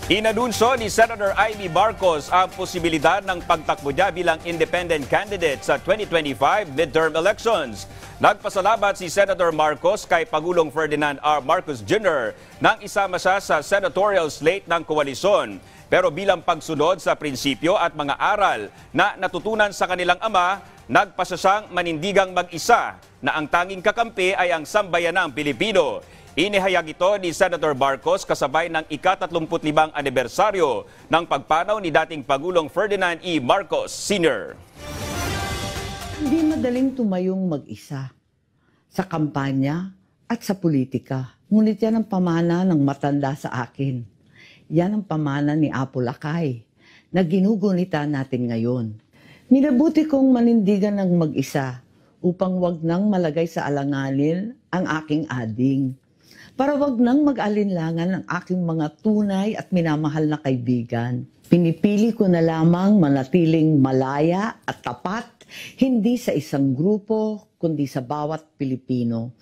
Inanunsyo ni Senator Amy Marcos ang posibilidad ng pagtakbo niya bilang independent candidate sa 2025 midterm elections. Nagpasalamat si Senator Marcos kay Pangulong Ferdinand R. Marcos Jr. nang isama siya sa senatorial slate ng koalisyon. Pero bilang pagsunod sa prinsipyo at mga aral na natutunan sa kanilang ama, nagpasa siyang manindigang mag-isa na ang tanging kakampi ay ang sambayanang Pilipino. Inihayag ito ni Senator Marcos kasabay ng ika-35 anibersaryo ng pagpanaw ni dating Pangulong Ferdinand E. Marcos Sr. Hindi madaling tumayong mag-isa sa kampanya at sa politika. Ngunit yan ang pamana ng matanda sa akin. Yan ang pamana ni Apo Lakay na ginugunita natin ngayon. Minabuti kong manindigan ng mag-isa upang wag nang malagay sa alanganin ang aking ading. Para wag nang mag-alinlangan ang aking mga tunay at minamahal na kaibigan. Pinipili ko na lamang manatiling malaya at tapat, hindi sa isang grupo, kundi sa bawat Pilipino.